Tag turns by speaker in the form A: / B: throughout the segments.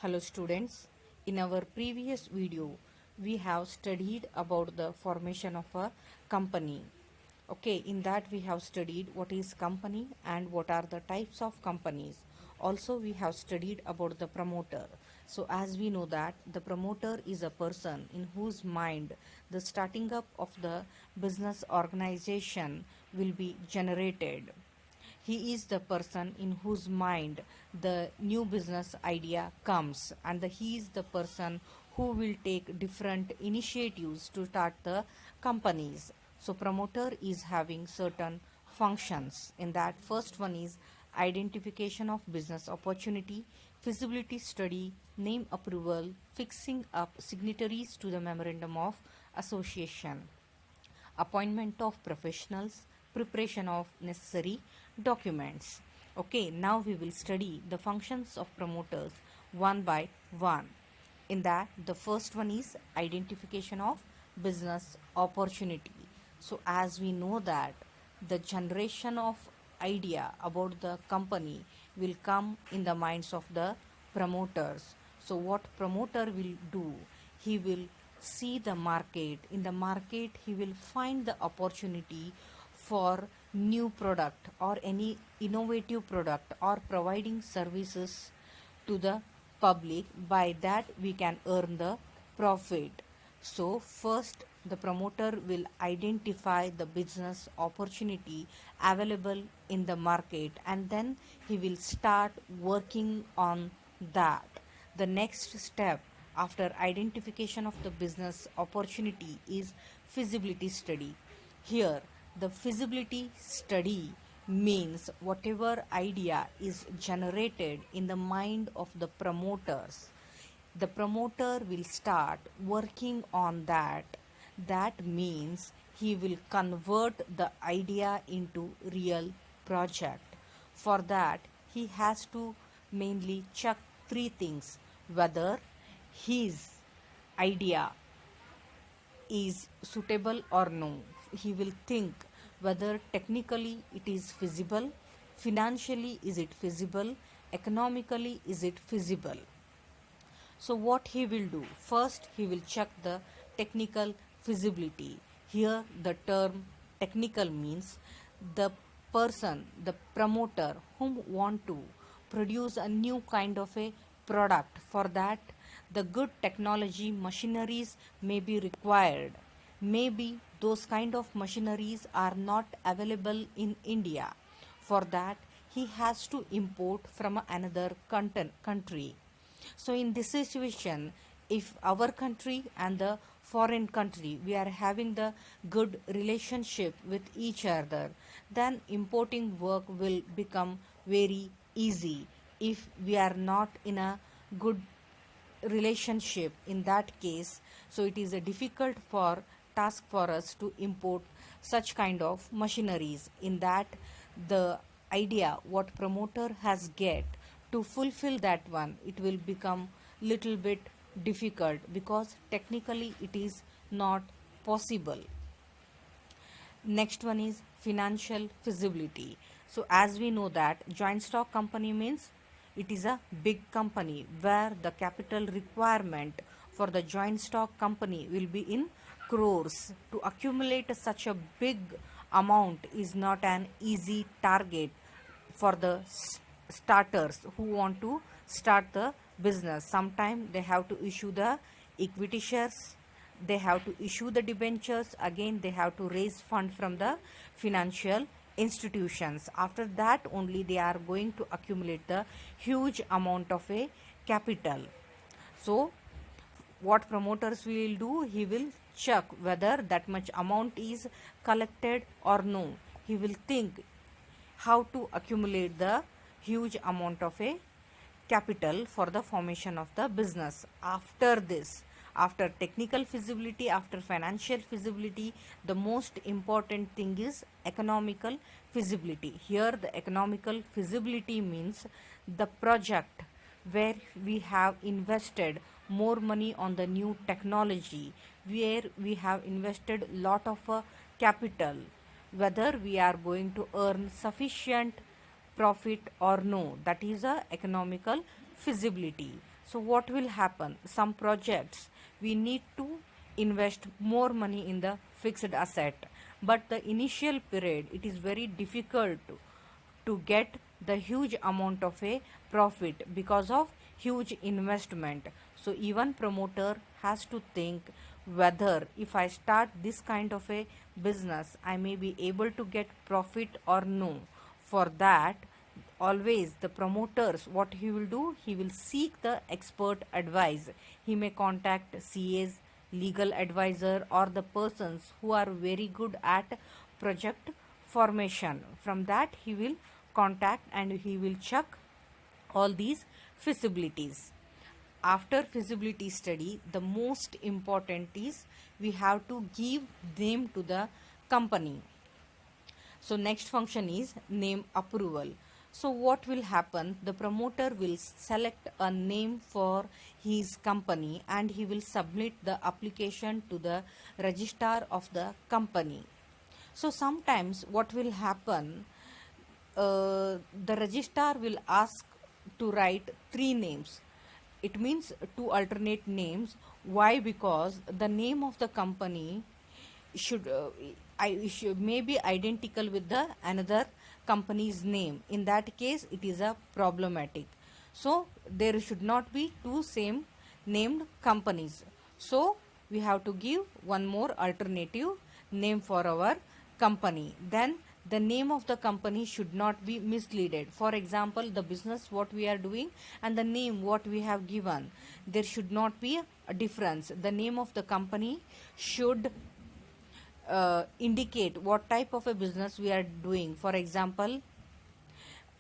A: Hello students, in our previous video we have studied about the formation of a company. Okay, in that we have studied what is company and what are the types of companies. Also we have studied about the promoter. So as we know that the promoter is a person in whose mind the starting up of the business organization will be generated. He is the person in whose mind the new business idea comes, and he is the person who will take different initiatives to start the companies. So, promoter is having certain functions. In that, first one is identification of business opportunity, feasibility study, name approval, fixing up signatories to the memorandum of association, appointment of professionals, preparation of necessary documents. Okay, now we will study the functions of promoters one by one. In that, the first one is identification of business opportunity. So, as we know that the generation of idea about the company will come in the minds of the promoters. So, what promoter will do? He will see the market. In the market, he will find the opportunity for new product or any innovative product or providing services to the public. By that we can earn the profit. So first the promoter will identify the business opportunity available in the market, and then he will start working on that. The next step after identification of the business opportunity is feasibility study. Here, the feasibility study means whatever idea is generated in the mind of the promoters, the promoter will start working on that. That means he will convert the idea into real project. For that, he has to mainly check three things: whether his idea is suitable or no. He will think whether technically it is feasible, financially is it feasible, economically is it feasible. So, what he will do? First, he will check the technical feasibility. Here, the term technical means the person, the promoter whom want to produce a new kind of a product. For that, the good technology machineries may be required. Maybe those kind of machineries are not available in India. For that, he has to import from another country. So, in this situation, if our country and the foreign country we are having the good relationship with each other, then importing work will become very easy. If we are not in a good relationship in that case, so it is a difficult for task for us to import such kind of machineries. In that, the idea what promoter has get to fulfill that one, it will become little bit difficult because technically it is not possible. Next one is financial feasibility. So as we know that joint stock company means it is a big company where the capital requirement for the joint stock company will be in crores. To accumulate such a big amount is not an easy target for the starters who want to start the business. Sometimes they have to issue the equity shares, they have to issue the debentures, again they have to raise fund from the financial institutions. After that only they are going to accumulate the huge amount of a capital. So what promoters will do, he will check whether that much amount is collected or no. He will think how to accumulate the huge amount of a capital for the formation of the business. After this, after technical feasibility, after financial feasibility, the most important thing is economical feasibility. Here the economical feasibility means the project where we have invested more money on the new technology, where we have invested lot of capital, whether we are going to earn sufficient profit or no. That is a economical feasibility. So what will happen? Some projects we need to invest more money in the fixed asset, but the initial period it is very difficult to get the huge amount of a profit because of huge investment. So even promoter has to think whether if I start this kind of a business I may be able to get profit or no. For that, always the promoters what he will do, he will seek the expert advice. He may contact CAs, legal advisor, or the persons who are very good at project formation. From that he will contact and he will check all these feasibilities. After feasibility study, the most important is we have to give name to the company. So next function is name approval. So what will happen? The promoter will select a name for his company and he will submit the application to the registrar of the company. So sometimes what will happen? The registrar will ask to write three names. It means two alternate names. Why? Because the name of the company should may be identical with the another company's name. In that case it is a problematic. So there should not be two same named companies. So we have to give one more alternative name for our company. Then the name of the company should not be misleaded. For example, the business what we are doing and the name what we have given, there should not be a difference. The name of the company should indicate what type of a business we are doing. For example,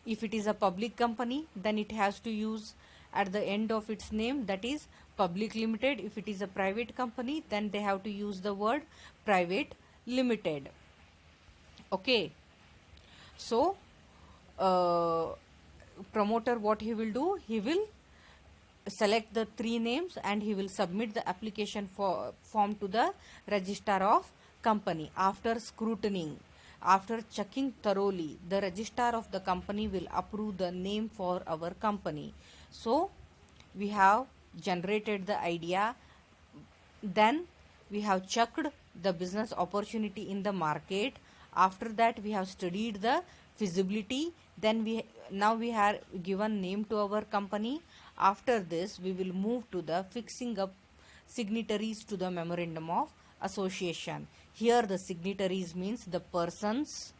A: if it is a public company, then it has to use at the end of its name that is public limited. If it is a private company, then they have to use the word private limited. Okay, so promoter what he will do, he will select the three names and he will submit the application form to the registrar of company. After scrutinying, after checking thoroughly, the registrar of the company will approve the name for our company. So we have generated the idea, then we have checked the business opportunity in the market. After that we have studied the feasibility, then we have given name to our company. After this we will move to the fixing up signatories to the memorandum of association. Here the signatories means the persons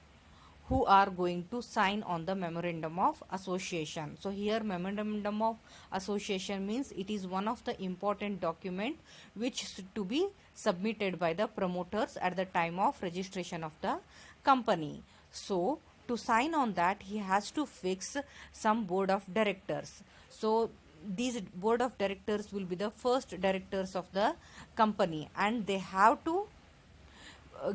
A: who are going to sign on the memorandum of association. So here memorandum of association means it is one of the important document which is to be submitted by the promoters at the time of registration of the company. So to sign on that he has to fix some board of directors. So these board of directors will be the first directors of the company and they have to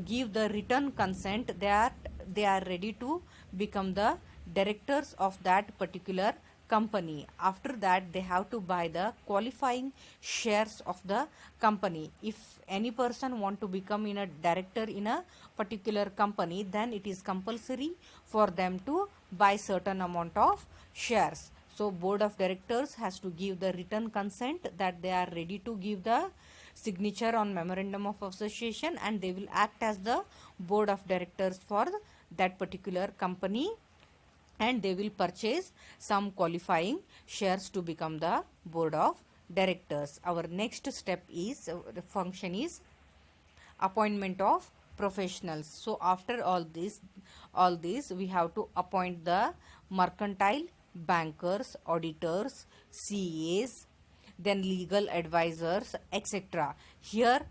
A: give the written consent that they are ready to become the directors of that particular company. After that they have to buy the qualifying shares of the company. If any person want to become in a director in a particular company, then it is compulsory for them to buy certain amount of shares. So board of directors has to give the written consent that they are ready to give the signature on memorandum of association and they will act as the board of directors for that particular company and they will purchase some qualifying shares to become the board of directors. Our next step is the function is appointment of professionals. So after all this we have to appoint the mercantile bankers, auditors, CAs, then legal advisors, etc. Here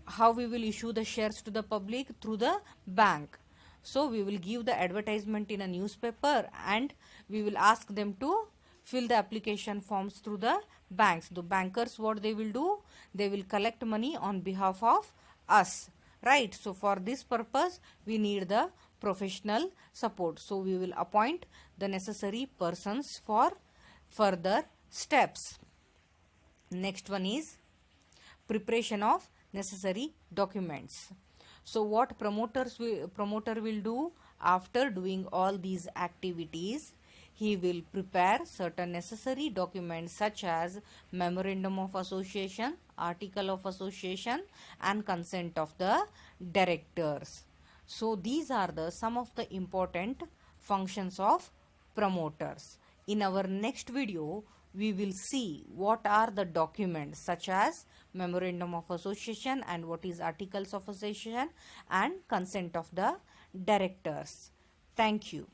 A: how we will issue the shares to the public? Through the bank. So we will give the advertisement in a newspaper and we will ask them to fill the application forms through the banks. The bankers what they will do? They will collect money on behalf of us, right? So for this purpose we need the professional support. So we will appoint the necessary persons for further steps. Next one is preparation of necessary documents. So what promoter will do after doing all these activities? He will prepare certain necessary documents such as memorandum of association, article of association, and consent of the directors. So these are the some of the important functions of promoters. In our next video, we will see what are the documents such as memorandum of association and what is articles of association and consent of the directors. Thank you.